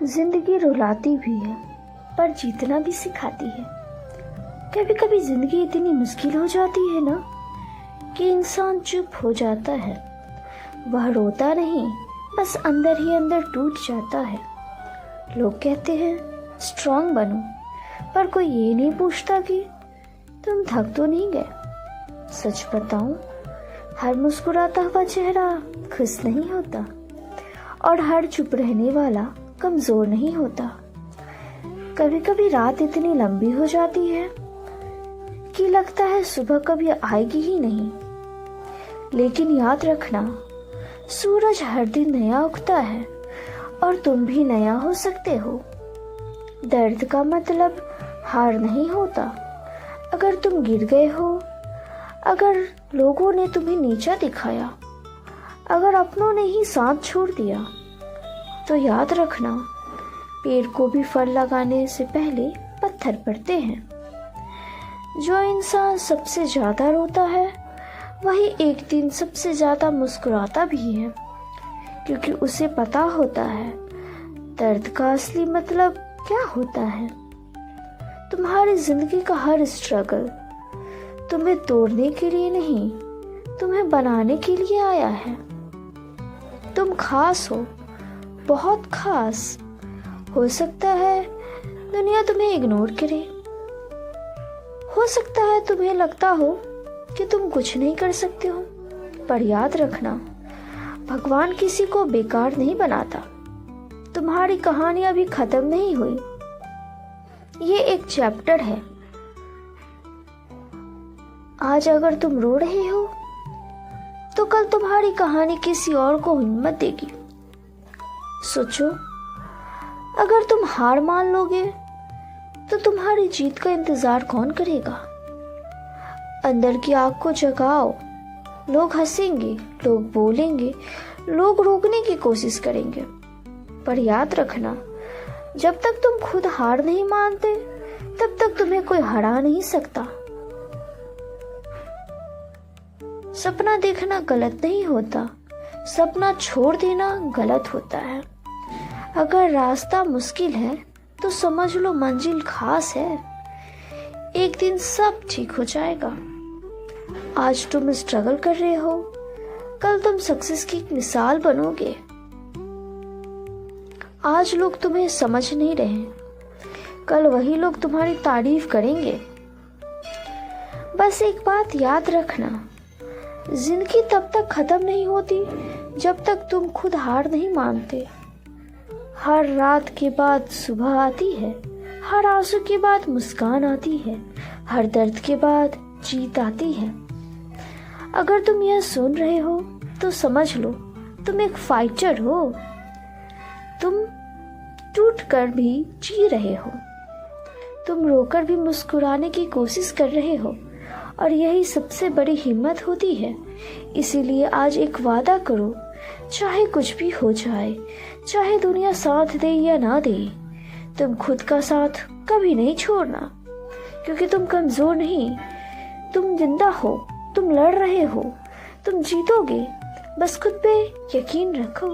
जिंदगी रुलाती भी है पर जीतना भी सिखाती है। कभी कभी जिंदगी इतनी मुश्किल हो जाती है ना कि इंसान चुप हो जाता है। वह रोता नहीं, बस अंदर ही अंदर टूट जाता है। लोग कहते हैं स्ट्रांग बनो, पर कोई ये नहीं पूछता कि तुम थक तो नहीं गए। सच बताऊं, हर मुस्कुराता हुआ चेहरा खुश नहीं होता और हर चुप रहने वाला कमजोर नहीं होता। कभी कभी रात इतनी लंबी हो जाती है कि लगता है सुबह कभी आएगी ही नहीं। लेकिन याद रखना, सूरज हर दिन नया उगता है और तुम भी नया हो सकते हो। दर्द का मतलब हार नहीं होता। अगर तुम गिर गए हो, अगर लोगों ने तुम्हें नीचा दिखाया, अगर अपनों ने ही साथ छोड़ दिया, तो याद रखना, पेड़ को भी फल लगाने से पहले पत्थर पड़ते हैं। जो इंसान सबसे ज्यादा रोता है वही एक दिन सबसे ज्यादा मुस्कुराता भी है, क्योंकि उसे पता होता है दर्द का असली मतलब क्या होता है। तुम्हारी जिंदगी का हर स्ट्रगल तुम्हें तोड़ने के लिए नहीं, तुम्हें बनाने के लिए आया है। तुम खास हो, बहुत खास। हो सकता है दुनिया तुम्हें इग्नोर करे, हो सकता है तुम्हें लगता हो कि तुम कुछ नहीं कर सकते हो, पर याद रखना, भगवान किसी को बेकार नहीं बनाता। तुम्हारी कहानी अभी खत्म नहीं हुई, ये एक चैप्टर है। आज अगर तुम रो रहे हो तो कल तुम्हारी कहानी किसी और को हिम्मत देगी। सोचो, अगर तुम हार मान लोगे तो तुम्हारी जीत का इंतजार कौन करेगा। अंदर की आग को जगाओ। लोग हंसेंगे, लोग बोलेंगे, लोग रोकने की कोशिश करेंगे, पर याद रखना, जब तक तुम खुद हार नहीं मानते तब तक तुम्हें कोई हरा नहीं सकता। सपना देखना गलत नहीं होता, सपना छोड़ देना गलत होता है। अगर रास्ता मुश्किल है तो समझ लो मंजिल खास है। एक दिन सब ठीक हो जाएगा। आज तुम स्ट्रगल कर रहे हो, कल तुम सक्सेस की एक मिसाल बनोगे। आज लोग तुम्हें समझ नहीं रहे, कल वही लोग तुम्हारी तारीफ करेंगे। बस एक बात याद रखना, जिंदगी तब तक खत्म नहीं होती जब तक तुम खुद हार नहीं मानते। हर रात के बाद सुबह आती है, हर आंसू के बाद मुस्कान आती है, हर दर्द के बाद जीत आती है। अगर तुम यह सुन रहे हो तो समझ लो, तुम एक फाइटर हो। तुम टूट कर भी जी रहे हो, तुम रोकर भी मुस्कुराने की कोशिश कर रहे हो, और यही सबसे बड़ी हिम्मत होती है। इसीलिए आज एक वादा करो, चाहे कुछ भी हो जाए, चाहे दुनिया साथ दे या ना दे, तुम खुद का साथ कभी नहीं छोड़ना। क्योंकि तुम कमजोर नहीं, तुम जिंदा हो, तुम लड़ रहे हो, तुम जीतोगे। बस खुद पे यकीन रखो।